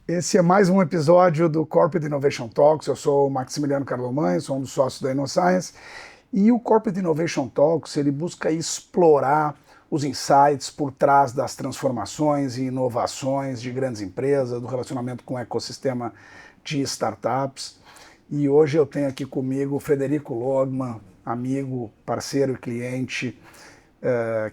Esse é mais um episódio do Corporate Innovation Talks. Eu sou o Maximiliano Carlomagno, sou um dos sócios da InnoScience. E o Corporate Innovation Talks, ele busca explorar os insights por trás das transformações e inovações de grandes empresas, do relacionamento com o ecossistema de startups. E hoje eu tenho aqui comigo o Frederico Logman, amigo, parceiro e cliente,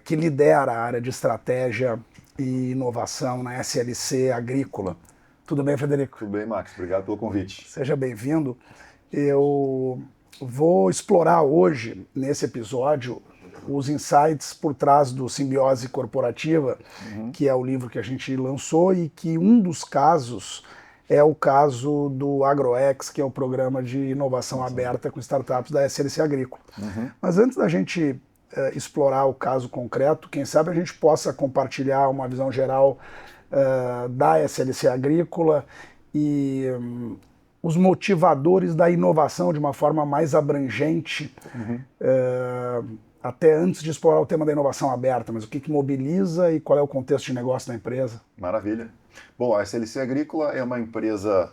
que lidera a área de estratégia e inovação na SLC Agrícola. Tudo bem, Frederico? Tudo bem, Max. Obrigado pelo convite. Seja bem-vindo. Eu vou explorar hoje, nesse episódio, os insights por trás do Simbiose Corporativa, que é o livro que a gente lançou e que um dos casos é o caso do AgroX, que é o programa de inovação aberta com startups da SLC Agrícola. Mas antes da gente explorar o caso concreto, quem sabe a gente possa compartilhar uma visão geral da SLC Agrícola e os motivadores da inovação de uma forma mais abrangente, até antes de explorar o tema da inovação aberta, mas o que mobiliza e qual é o contexto de negócio da empresa? Maravilha. Bom, a SLC Agrícola é uma empresa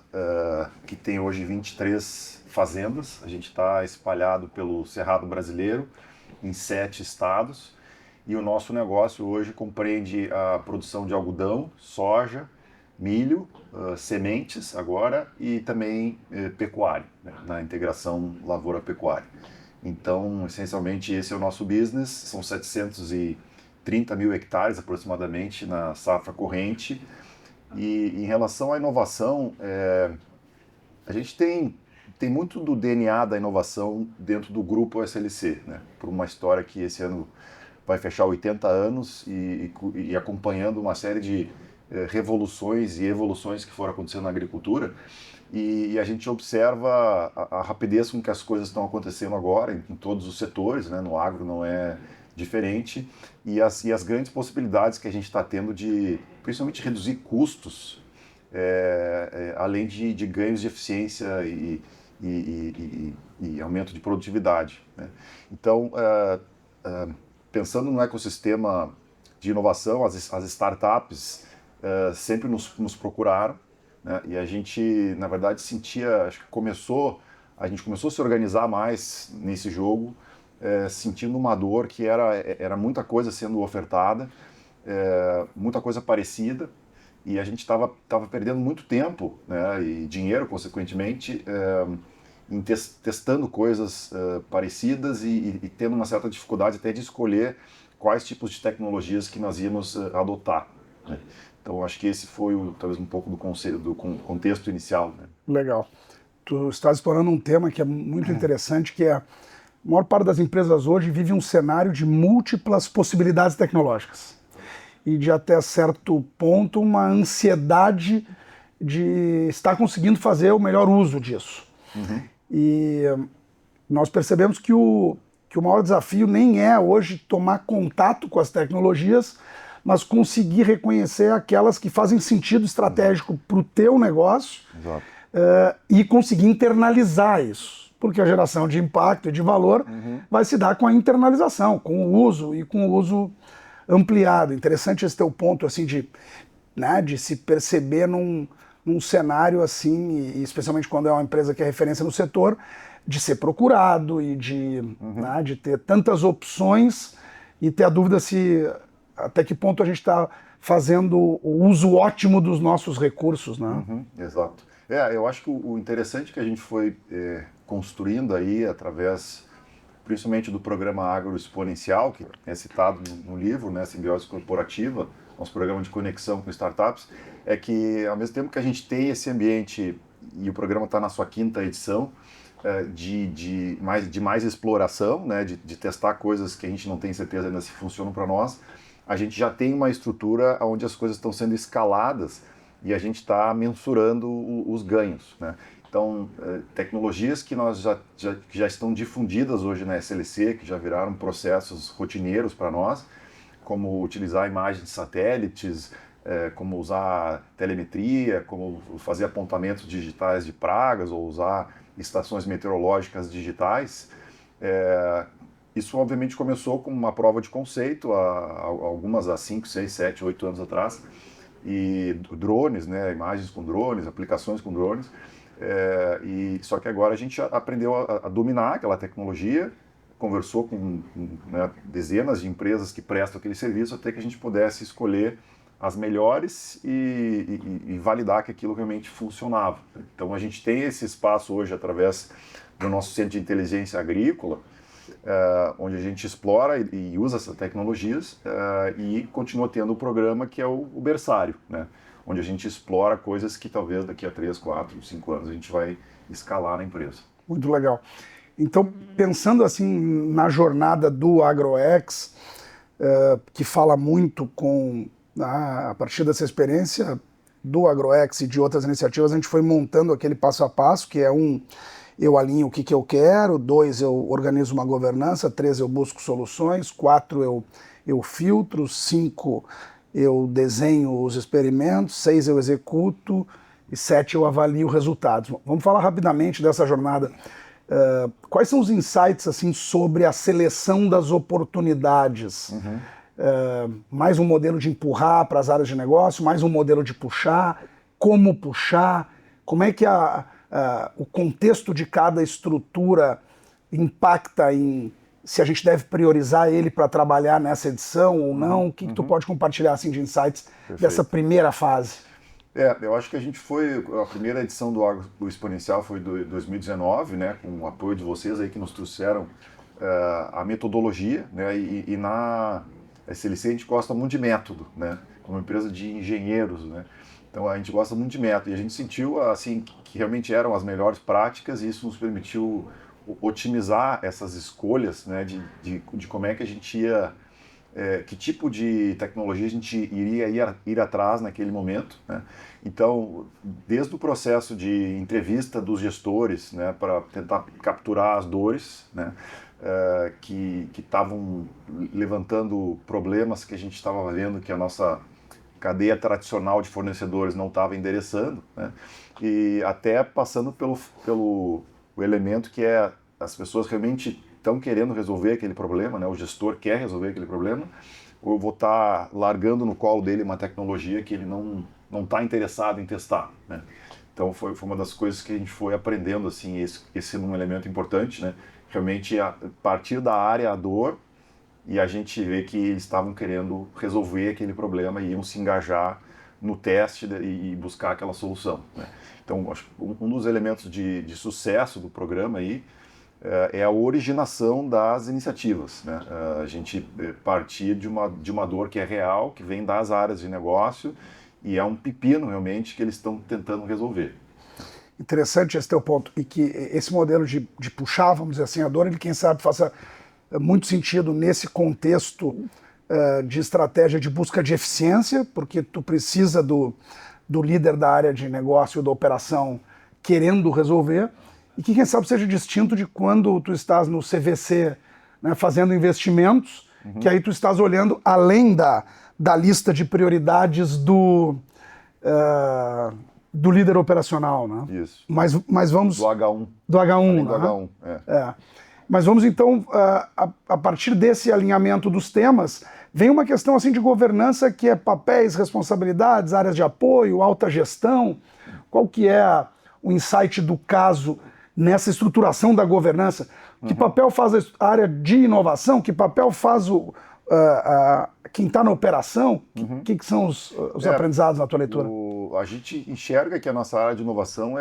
que tem hoje 23 fazendas. A gente está espalhado pelo Cerrado Brasileiro, em 7 estados. E o nosso negócio hoje compreende a produção de algodão, soja, milho, sementes agora e também pecuária, né, na integração lavoura-pecuária. Então, essencialmente, esse é o nosso business. São 730 mil hectares aproximadamente na safra corrente. E em relação à inovação, a gente tem muito do DNA da inovação dentro do grupo SLC, né, por uma história que esse ano vai fechar 80 anos e acompanhando uma série de revoluções e evoluções que foram acontecendo na agricultura. E a gente observa a rapidez com que as coisas estão acontecendo agora em todos os setores, né? No agro não é diferente, e as grandes possibilidades que a gente está tendo de, principalmente, reduzir custos, além de ganhos de eficiência e aumento de produtividade, né? Então, pensando no ecossistema de inovação, as startups sempre nos procuraram, né? E a gente, na verdade, sentia, acho que a gente começou a se organizar mais nesse jogo, sentindo uma dor que era muita coisa sendo ofertada, muita coisa parecida, e a gente estava perdendo muito tempo, né, e dinheiro, consequentemente, testando coisas parecidas e tendo uma certa dificuldade até de escolher quais tipos de tecnologias que nós íamos adotar, né? Então, acho que esse foi talvez um pouco do conceito, do contexto inicial, né? Legal. Tu estás explorando um tema que é muito interessante, que é a maior parte das empresas hoje vive um cenário de múltiplas possibilidades tecnológicas e de até certo ponto uma ansiedade de estar conseguindo fazer o melhor uso disso. E nós percebemos que o maior desafio nem é hoje tomar contato com as tecnologias, mas conseguir reconhecer aquelas que fazem sentido estratégico para o teu negócio. Exato. E conseguir internalizar isso, porque a geração de impacto e de valor vai se dar com a internalização, com o uso e com o uso ampliado. Interessante esse teu ponto assim de se perceber num cenário assim, e especialmente quando é uma empresa que é referência no setor, de ser procurado e de ter tantas opções e ter a dúvida se até que ponto a gente está fazendo o uso ótimo dos nossos recursos, né? Exato. Eu acho que o interessante que a gente foi construindo aí através, principalmente do programa Agro Exponencial, que é citado no livro, né, Simbiose Corporativa, nosso programa de conexão com startups, é que ao mesmo tempo que a gente tem esse ambiente, e o programa está na sua 5ª edição, de mais exploração, né, de testar coisas que a gente não tem certeza ainda se funcionam para nós, a gente já tem uma estrutura onde as coisas estão sendo escaladas e a gente está mensurando os ganhos, né? Então, tecnologias que já estão difundidas hoje na SLC, que já viraram processos rotineiros para nós, como utilizar imagens de satélites, como usar telemetria, como fazer apontamentos digitais de pragas ou usar estações meteorológicas digitais. Isso obviamente começou como uma prova de conceito, algumas há 5, 6, 7, 8 anos atrás, e drones, né, imagens com drones, aplicações com drones. Só que agora a gente aprendeu a dominar aquela tecnologia, conversou com né, dezenas de empresas que prestam aquele serviço até que a gente pudesse escolher as melhores e validar que aquilo realmente funcionava. Então a gente tem esse espaço hoje através do nosso Centro de Inteligência Agrícola, onde a gente explora e usa essas tecnologias e continua tendo o programa que é o Berçário, né? Onde a gente explora coisas que talvez daqui a 3, 4, 5 anos a gente vai escalar na empresa. Muito legal. Então, pensando assim na jornada do AgroX, que fala muito a partir dessa experiência do AgroX e de outras iniciativas, a gente foi montando aquele passo a passo, que é eu alinho o que eu quero, 2, eu organizo uma governança, 3, eu busco soluções, 4, eu filtro, 5, eu desenho os experimentos, 6, eu executo e 7, eu avalio resultados. Vamos falar rapidamente dessa jornada. Quais são os insights assim, sobre a seleção das oportunidades? Mais um modelo de empurrar para as áreas de negócio, mais um modelo de puxar, como é que o contexto de cada estrutura impacta em se a gente deve priorizar ele para trabalhar nessa edição ou não? O que tu pode compartilhar assim, de insights dessa primeira fase? Eu acho que a primeira edição do Exponencial foi de 2019, né, com o apoio de vocês aí que nos trouxeram a metodologia, né, e na SLC a gente gosta muito de método, né, como empresa de engenheiros, né, então a gente gosta muito de método e a gente sentiu assim que realmente eram as melhores práticas e isso nos permitiu otimizar essas escolhas, né, de como é que a gente ia que tipo de tecnologia a gente iria ir atrás naquele momento, né? Então, desde o processo de entrevista dos gestores, né, para tentar capturar as dores, né, que estavam levantando problemas que a gente estava vendo que a nossa cadeia tradicional de fornecedores não estava endereçando, né, e até passando pelo o elemento que é as pessoas realmente estão querendo resolver aquele problema, né? O gestor quer resolver aquele problema, ou eu vou estar largando no colo dele uma tecnologia que ele não está interessado em testar, né? Então foi uma das coisas que a gente foi aprendendo, assim, esse é um elemento importante, né? Realmente a partir da área a dor e a gente vê que eles estavam querendo resolver aquele problema e iam se engajar no teste e buscar aquela solução, né? Então acho que um dos elementos de sucesso do programa aí é a originação das iniciativas, né? A gente partir de uma dor que é real, que vem das áreas de negócio e é um pepino realmente que eles estão tentando resolver. Interessante esse teu ponto, e que esse modelo de puxar, vamos dizer assim, a dor, ele quem sabe faça muito sentido nesse contexto de estratégia de busca de eficiência, porque tu precisa do líder da área de negócio, da operação, querendo resolver, e que quem sabe seja distinto de quando tu estás no CVC, né, fazendo investimentos, que aí tu estás olhando além da lista de prioridades do líder operacional, né? Isso. Mas vamos... Do H1. Do H1, além né? do H1, Mas vamos então, a partir desse alinhamento dos temas, vem uma questão assim de governança que é papéis, responsabilidades, áreas de apoio, alta gestão. Qual que é o insight do caso nessa estruturação da governança? Que papel faz a área de inovação? Que papel faz quem está na operação? Que são os aprendizados na tua leitura? A gente enxerga que a nossa área de inovação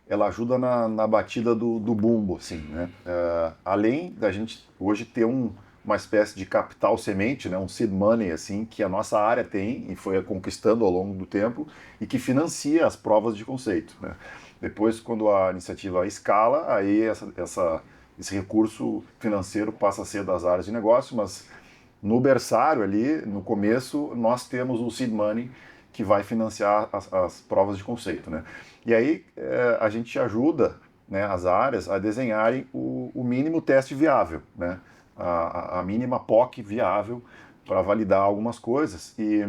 ela ajuda na batida do bumbo, assim, né? Além da gente hoje ter uma espécie de capital semente, né? Um seed money, assim, que a nossa área tem e foi conquistando ao longo do tempo e que financia as provas de conceito, né? Depois, quando a iniciativa escala, aí esse recurso financeiro passa a ser das áreas de negócio, mas no berçário ali, no começo, nós temos o seed money que vai financiar as provas de conceito, né? E aí a gente ajuda, né, as áreas a desenharem o mínimo teste viável, né? A mínima POC viável para validar algumas coisas e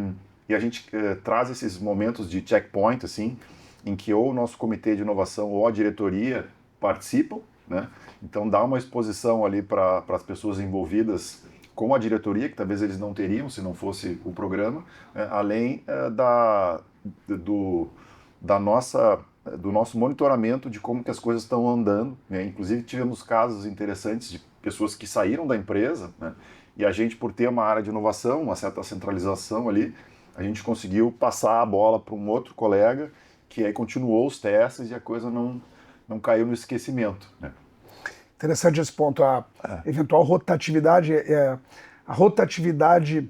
a gente traz esses momentos de checkpoint, assim, em que ou o nosso comitê de inovação ou a diretoria participam, né? Então dá uma exposição ali para as pessoas envolvidas com a diretoria, que talvez eles não teriam se não fosse o programa, além do nosso monitoramento de como que as coisas estão andando, né? Inclusive tivemos casos interessantes de pessoas que saíram da empresa, né? E a gente, por ter uma área de inovação, uma certa centralização ali, a gente conseguiu passar a bola para um outro colega que aí continuou os testes e a coisa não caiu no esquecimento, né? Interessante esse ponto, a eventual rotatividade. A rotatividade,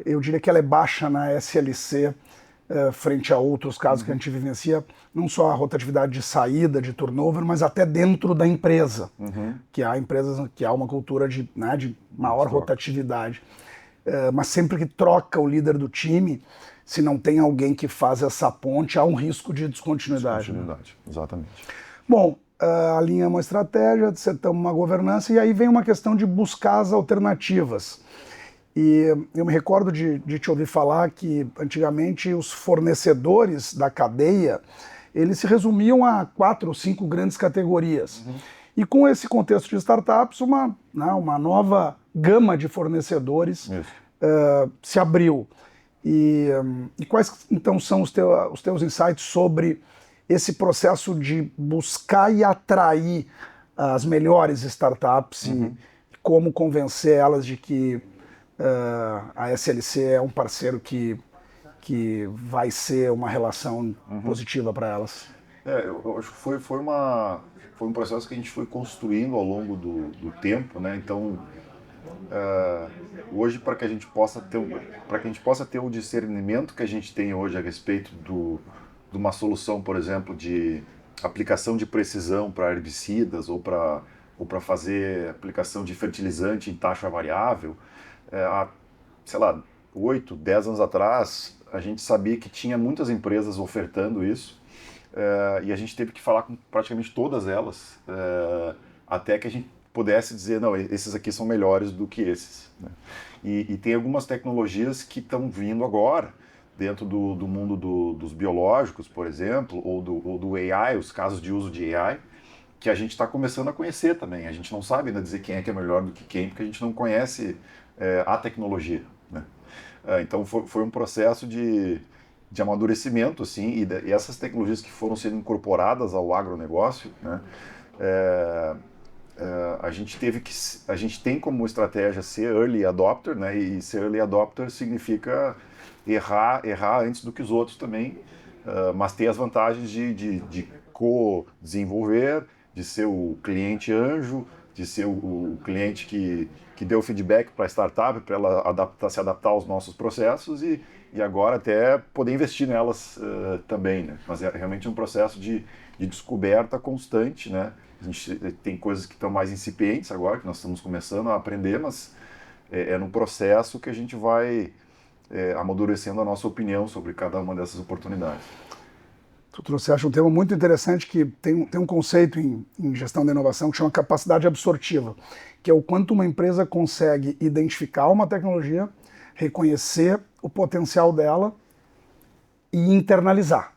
eu diria que ela é baixa na SLC, frente a outros casos que a gente vivencia, não só a rotatividade de saída, de turnover, mas até dentro da empresa, que há empresas que há uma cultura de maior rotatividade. Mas sempre que troca o líder do time, se não tem alguém que faz essa ponte, há um risco de descontinuidade. Exatamente. Bom, alinha uma estratégia, setamos uma governança, e aí vem uma questão de buscar as alternativas. E eu me recordo de te ouvir falar que antigamente os fornecedores da cadeia, eles se resumiam a 4 ou 5 grandes categorias. E com esse contexto de startups, uma nova gama de fornecedores se abriu. E quais então são os teus insights sobre esse processo de buscar e atrair as melhores startups e como convencer elas de que a SLC é um parceiro que vai ser uma relação positiva para elas? Eu acho que foi um processo que a gente foi construindo ao longo do tempo, né? Então, hoje, para que a gente possa ter o discernimento que a gente tem hoje a respeito de uma solução, por exemplo, de aplicação de precisão para herbicidas ou para fazer aplicação de fertilizante em taxa variável, há, sei lá, 8, 10 anos atrás, a gente sabia que tinha muitas empresas ofertando isso, e a gente teve que falar com praticamente todas elas, até que a gente pudesse dizer, não, esses aqui são melhores do que esses, né? E tem algumas tecnologias que estão vindo agora, dentro do mundo dos biológicos, por exemplo, ou do AI, os casos de uso de AI, que a gente está começando a conhecer também. A gente não sabe ainda dizer quem é que é melhor do que quem, porque a gente não conhece a tecnologia, né? Então foi um processo de amadurecimento, assim, e essas tecnologias que foram sendo incorporadas ao agronegócio, né? A gente tem como estratégia ser early adopter, né? E ser early adopter significa errar antes do que os outros também, mas ter as vantagens de co-desenvolver, de ser o cliente anjo, de ser o cliente que deu feedback para a startup, para ela se adaptar aos nossos processos e agora até poder investir nelas também, né? Mas é realmente um processo de descoberta constante, né? A gente tem coisas que estão mais incipientes agora, que nós estamos começando a aprender, mas é no processo que a gente vai amadurecendo a nossa opinião sobre cada uma dessas oportunidades. Tu trouxeste um tema muito interessante que tem um conceito em gestão da inovação que chama capacidade absortiva, que é o quanto uma empresa consegue identificar uma tecnologia, reconhecer o potencial dela e internalizar.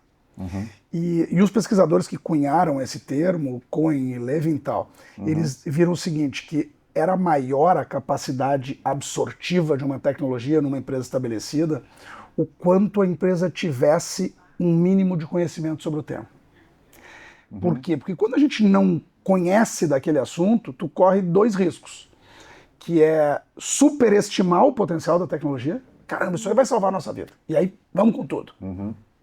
E os pesquisadores que cunharam esse termo, Cohen e Levinthal, eles viram o seguinte, que era maior a capacidade absortiva de uma tecnologia numa empresa estabelecida, o quanto a empresa tivesse um mínimo de conhecimento sobre o tema. Por quê? Porque quando a gente não conhece daquele assunto, tu corre 2 riscos, que é superestimar o potencial da tecnologia. Caramba, isso aí vai salvar a nossa vida. E aí, vamos com tudo.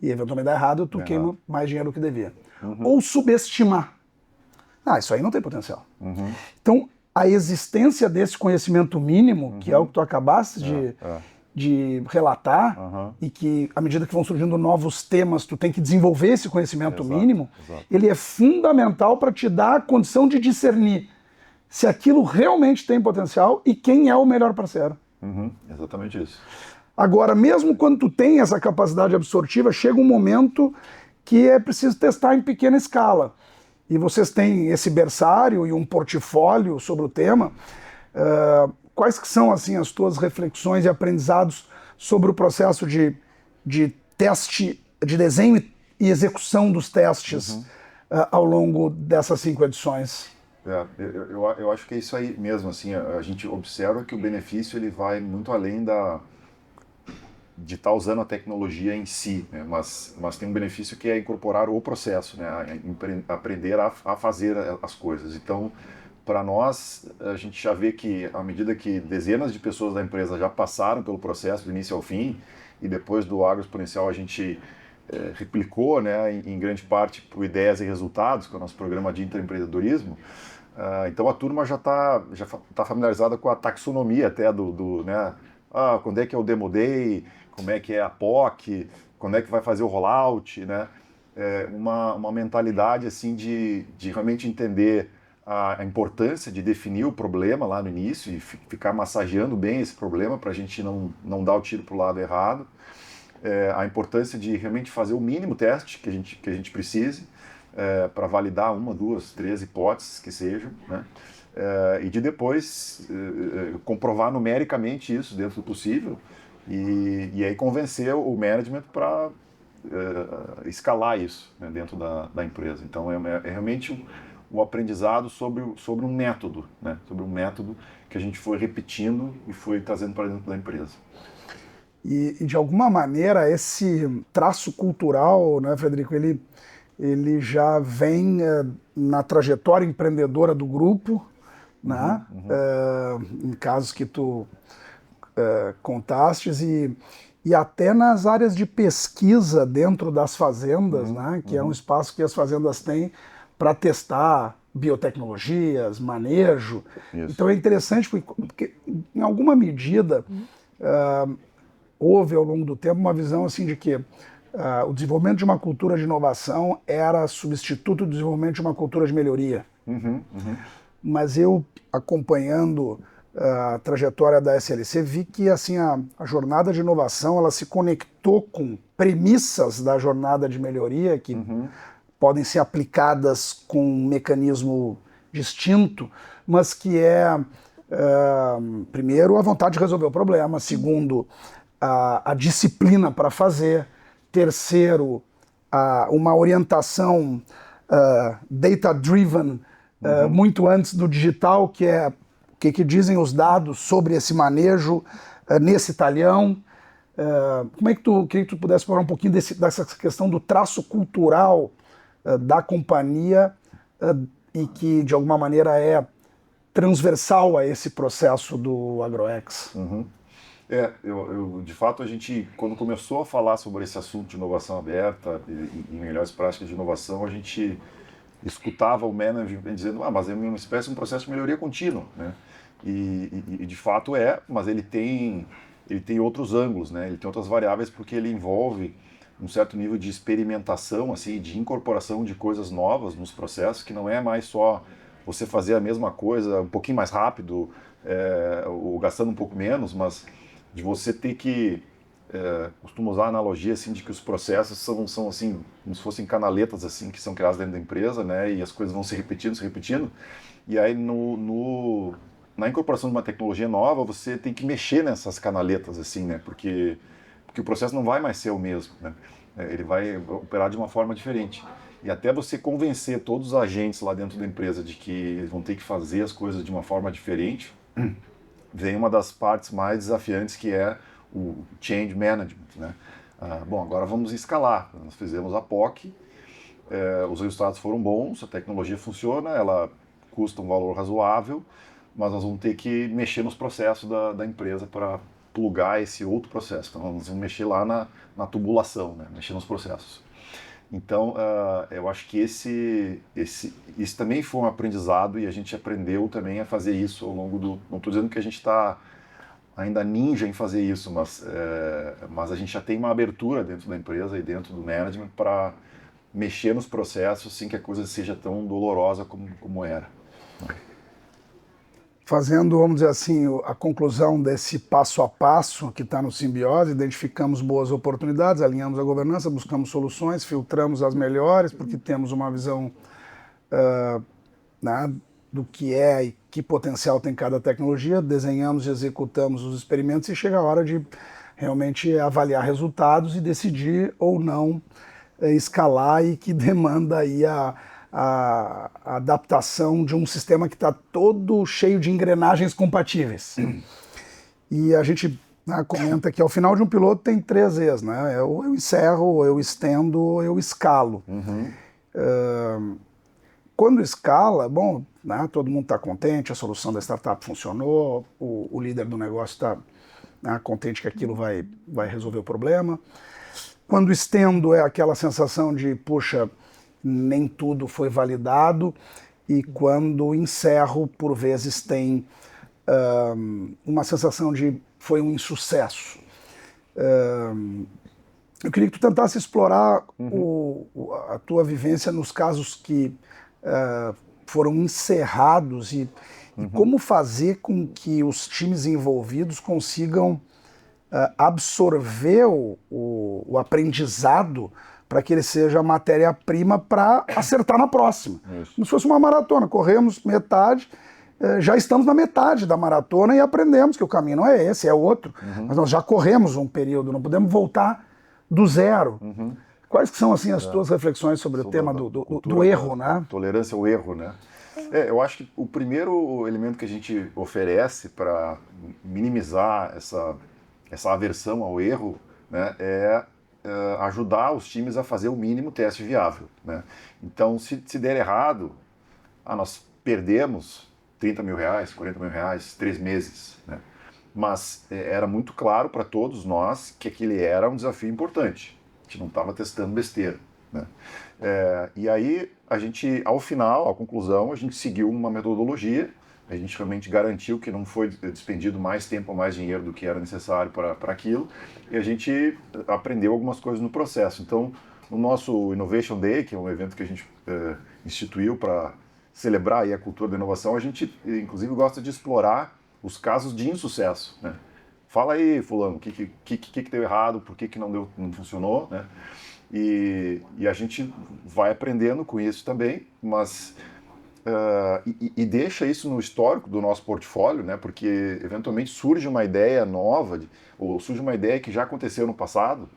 E eventualmente dá errado, tu queima mais dinheiro do que devia. Ou subestimar. Isso aí não tem potencial. Então, a existência desse conhecimento mínimo, que é o que tu acabaste de relatar, e que, à medida que vão surgindo novos temas, tu tem que desenvolver esse conhecimento mínimo, ele é fundamental para te dar a condição de discernir se aquilo realmente tem potencial e quem é o melhor parceiro. Exatamente isso. Agora, mesmo quando tu tem essa capacidade absortiva, chega um momento que é preciso testar em pequena escala. E vocês têm esse berçário e um portfólio sobre o tema. Quais que são assim, as tuas reflexões e aprendizados sobre o processo de teste, de desenho e execução dos testes ao longo dessas 5 edições? Eu acho que é isso aí mesmo, assim, a gente observa que o benefício ele vai muito além de estar usando a tecnologia em si, né? Mas tem um benefício que é incorporar o processo, né? Aprender a fazer as coisas. Então, para nós, a gente já vê que, à medida que dezenas de pessoas da empresa já passaram pelo processo do início ao fim, e depois do Agro Exponencial a gente replicou, né, em grande parte por ideias e resultados, que é o nosso programa de intraempreendedorismo. Então a turma já tá familiarizada com a taxonomia até né, quando é que é o Demo Day, como é que é a POC, quando é que vai fazer o rollout, né? Uma mentalidade assim de realmente entender a importância de definir o problema lá no início e ficar massageando bem esse problema para a gente não dar o tiro para o lado errado. A importância de realmente fazer o mínimo teste que a gente precise para validar uma, duas, três hipóteses que sejam, né? E de depois comprovar numericamente isso dentro do possível e aí convencer o management para escalar isso, né, dentro da empresa. Então é realmente um aprendizado sobre um método, né? Sobre um método que a gente foi repetindo e foi trazendo para dentro da empresa. E de alguma maneira esse traço cultural, né, Frederico, ele já vem na trajetória empreendedora do grupo, né? Em casos que tu contastes e até nas áreas de pesquisa dentro das fazendas, né? Que é um espaço que as fazendas têm para testar biotecnologias, manejo. Isso. Então é interessante porque em alguma medida houve ao longo do tempo uma visão assim de que o desenvolvimento de uma cultura de inovação era substituto do desenvolvimento de uma cultura de melhoria. Mas eu, acompanhando a trajetória da SLC, vi que assim, a jornada de inovação ela se conectou com premissas da jornada de melhoria que podem ser aplicadas com um mecanismo distinto, mas que primeiro, a vontade de resolver o problema, segundo, a disciplina para fazer, terceiro, uma orientação data-driven muito antes do digital, que é o que dizem os dados sobre esse manejo nesse talhão. Como é que queria que tu pudesse falar um pouquinho dessa questão do traço cultural da companhia e que, de alguma maneira, é transversal a esse processo do AgroX? De fato, a gente, quando começou a falar sobre esse assunto de inovação aberta e melhores práticas de inovação, a gente escutava o management dizendo, mas é uma espécie de um processo de melhoria contínua, né? E de fato mas ele tem outros ângulos, né? Ele tem outras variáveis porque ele envolve um certo nível de experimentação, assim, de incorporação de coisas novas nos processos, que não é mais só você fazer a mesma coisa um pouquinho mais rápido, ou gastando um pouco menos, mas de você ter que costumo usar a analogia assim de que os processos são assim como se fossem canaletas assim que são criadas dentro da empresa, né? E as coisas vão se repetindo. E aí na incorporação de uma tecnologia nova você tem que mexer nessas canaletas assim, né? Porque o processo não vai mais ser o mesmo, né? Ele vai operar de uma forma diferente. E até você convencer todos os agentes lá dentro da empresa de que eles vão ter que fazer as coisas de uma forma diferente, vem uma das partes mais desafiantes, que é o change management, né? Bom, agora vamos escalar. Nós fizemos a POC, os resultados foram bons, a tecnologia funciona, ela custa um valor razoável, mas nós vamos ter que mexer nos processos da empresa para plugar esse outro processo. Então nós vamos mexer lá na tubulação, né? Mexer nos processos. Então, eu acho que isso também foi um aprendizado e a gente aprendeu também a fazer isso ao longo do... Não estou dizendo que a gente está ainda ninja em fazer isso, mas a gente já tem uma abertura dentro da empresa e dentro do management para mexer nos processos sem que a coisa seja tão dolorosa como era. Fazendo, vamos dizer assim, a conclusão desse passo a passo que está no Simbiose, identificamos boas oportunidades, alinhamos a governança, buscamos soluções, filtramos as melhores, porque temos uma visão né, do que é e que potencial tem cada tecnologia, desenhamos e executamos os experimentos e chega a hora de realmente avaliar resultados e decidir ou não escalar e que demanda aí a adaptação de um sistema que está todo cheio de engrenagens compatíveis. E a gente comenta que ao final de um piloto tem 3 E's, né? Eu encerro, eu estendo, eu escalo. Quando escala, bom, né, todo mundo está contente, a solução da startup funcionou, o líder do negócio está contente que aquilo vai resolver o problema. Quando estendo é aquela sensação de, puxa, nem tudo foi validado, e quando encerro, por vezes tem uma sensação de foi um insucesso. Eu queria que tu tentasse explorar a tua vivência nos casos que foram encerrados e como fazer com que os times envolvidos consigam absorver o aprendizado para que ele seja matéria-prima para acertar na próxima. Isso. Como se fosse uma maratona, corremos metade, já estamos na metade da maratona e aprendemos que o caminho não é esse, é outro. Mas nós já corremos um período, não podemos voltar do zero. Quais que são assim, as tuas reflexões sobre o tema do erro, né? Tolerância ao erro, né? Eu acho que o primeiro elemento que a gente oferece para minimizar essa aversão ao erro, né, é ajudar os times a fazer o mínimo teste viável, né? Então, se der errado, nós perdemos 30 mil reais, 40 mil reais, 3 meses, né? Mas era muito claro para todos nós que aquele era um desafio importante. A gente não estava testando besteira, né? E aí, a gente, ao final, à conclusão, a gente seguiu uma metodologia, a gente realmente garantiu que não foi despendido mais tempo ou mais dinheiro do que era necessário para aquilo, e a gente aprendeu algumas coisas no processo. Então, no nosso Innovation Day, que é um evento que a gente instituiu para celebrar aí a cultura da inovação, a gente, inclusive, gosta de explorar os casos de insucesso, né? Fala aí, fulano, o que deu errado, por que não funcionou, né? E a gente vai aprendendo com isso também, mas e deixa isso no histórico do nosso portfólio, né? Porque eventualmente surge uma ideia nova, ou surge uma ideia que já aconteceu no passado.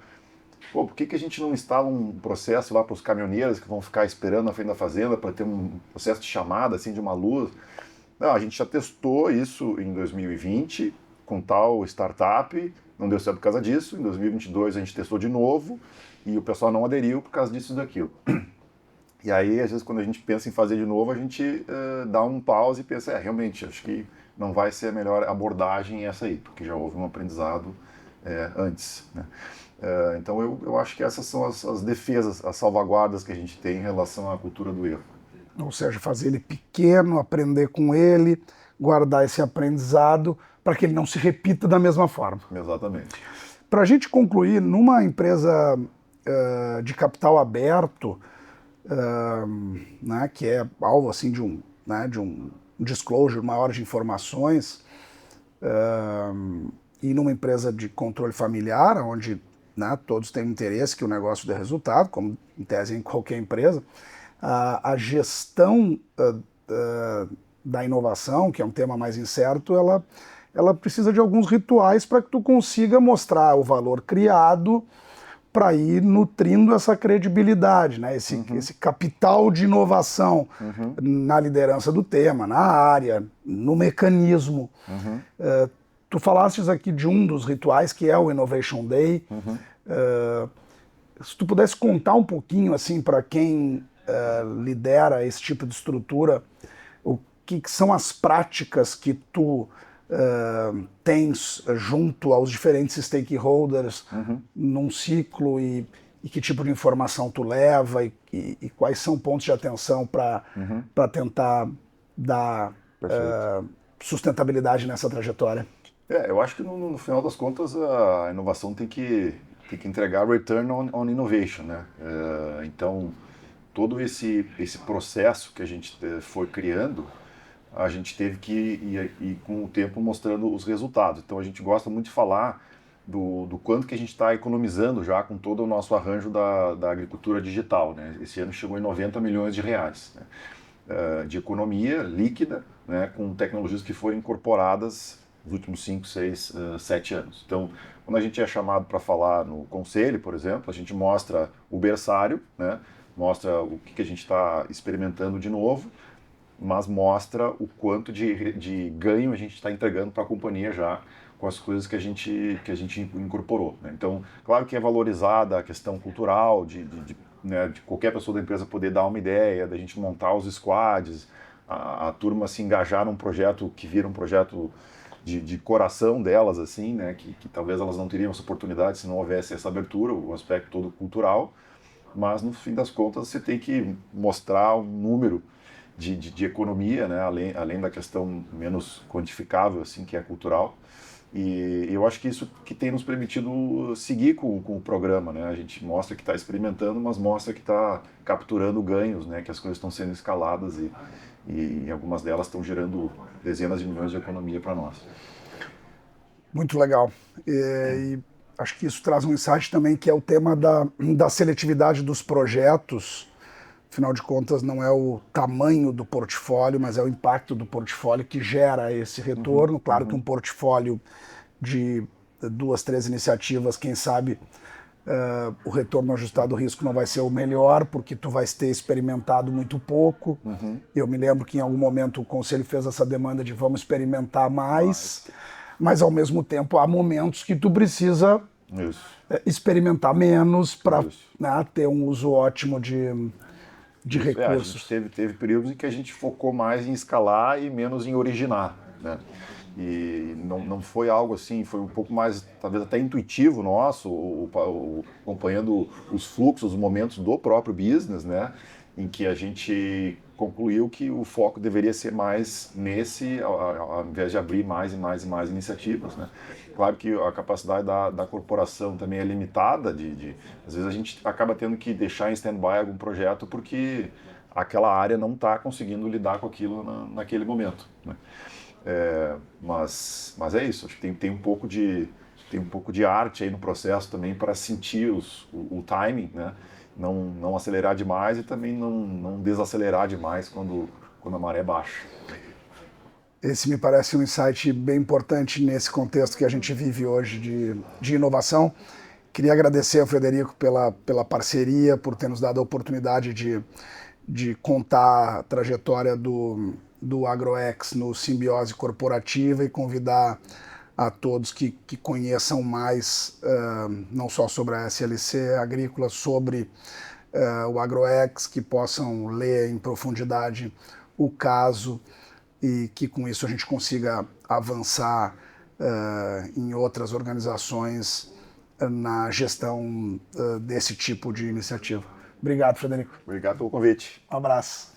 Pô, por que a gente não instala um processo lá para os caminhoneiros que vão ficar esperando na frente da fazenda para ter um processo de chamada, assim, de uma luz? Não, a gente já testou isso em 2020 com tal startup, não deu certo por causa disso. Em 2022 a gente testou de novo e o pessoal não aderiu por causa disso e daquilo. E aí, às vezes, quando a gente pensa em fazer de novo, a gente dá um pause e pensa, realmente, acho que não vai ser a melhor abordagem essa aí, porque já houve um aprendizado antes, né? Então, eu acho que essas são as defesas, as salvaguardas que a gente tem em relação à cultura do erro. Ou seja, fazer ele pequeno, aprender com ele, guardar esse aprendizado para que ele não se repita da mesma forma. Exatamente. Para a gente concluir, numa empresa de capital aberto, né, que é alvo assim, de um disclosure maior de informações, e numa empresa de controle familiar, onde, né, todos têm interesse que o negócio dê resultado, como em tese em qualquer empresa, a gestão da inovação, que é um tema mais incerto, ela precisa de alguns rituais para que tu consiga mostrar o valor criado para ir nutrindo essa credibilidade, né? Esse capital de inovação na liderança do tema, na área, no mecanismo. Tu falastes aqui de um dos rituais, que é o Innovation Day. Se tu pudesse contar um pouquinho, assim, para quem lidera esse tipo de estrutura, o que são as práticas que tu tens junto aos diferentes stakeholders num ciclo e que tipo de informação tu leva e quais são pontos de atenção para tentar dar sustentabilidade nessa trajetória? Eu acho que no final das contas a inovação tem que entregar return on innovation, né? Então todo esse processo que a gente foi criando, a gente teve que ir com o tempo mostrando os resultados. Então a gente gosta muito de falar do quanto que a gente está economizando já com todo o nosso arranjo da agricultura digital, né? Esse ano chegou em 90 milhões de reais, né? De economia líquida, né? Com tecnologias que foram incorporadas nos últimos 5, 6, 7 anos. Então, quando a gente é chamado para falar no conselho, por exemplo, a gente mostra o berçário, né? mostra o que a gente está experimentando de novo, mas mostra o quanto de ganho a gente está entregando para a companhia já com as coisas que a gente incorporou, né? Então, claro que é valorizada a questão cultural, né, de qualquer pessoa da empresa poder dar uma ideia, da gente montar os squads, a turma se engajar num projeto que vira um projeto de coração delas, assim, né, que talvez elas não teriam essa oportunidade se não houvesse essa abertura, o aspecto todo cultural, mas no fim das contas você tem que mostrar um número de economia, né, além da questão menos quantificável, assim, que é cultural. E eu acho que isso que tem nos permitido seguir com o programa, né? A gente mostra que está experimentando, mas mostra que está capturando ganhos, né? Que as coisas estão sendo escaladas e algumas delas estão gerando dezenas de milhões de economia para nós. Muito legal. E acho que isso traz um insight também, que é o tema da seletividade dos projetos. Afinal de contas, não é o tamanho do portfólio, mas é o impacto do portfólio que gera esse retorno. Claro que um portfólio de 2, 3 iniciativas, quem sabe o retorno ajustado ao risco não vai ser o melhor, porque tu vais ter experimentado muito pouco. Eu me lembro que em algum momento o conselho fez essa demanda de vamos experimentar mais, mas ao mesmo tempo há momentos que tu precisa experimentar menos para, né, ter um uso ótimo de recursos. A gente teve períodos em que a gente focou mais em escalar e menos em originar, né? E não foi algo assim, foi um pouco mais, talvez até intuitivo nosso, acompanhando os fluxos, os momentos do próprio business, né? Em que a gente concluiu que o foco deveria ser mais nesse, ao invés de abrir mais e mais e mais iniciativas, né? Claro que a capacidade da corporação também é limitada, às vezes a gente acaba tendo que deixar em stand-by algum projeto porque aquela área não está conseguindo lidar com aquilo naquele momento, né? Mas é isso, acho que tem um pouco de arte aí no processo também para sentir o timing, né? Não acelerar demais e também não desacelerar demais quando a maré baixa. Esse me parece um insight bem importante nesse contexto que a gente vive hoje de inovação. Queria agradecer ao Frederico pela parceria, por ter nos dado a oportunidade de contar a trajetória do AgroX no Simbiose Corporativa e convidar a todos que conheçam mais, não só sobre a SLC Agrícola, sobre o AgroX, que possam ler em profundidade o caso e que com isso a gente consiga avançar em outras organizações na gestão desse tipo de iniciativa. Obrigado, Frederico. Obrigado pelo convite. Um abraço.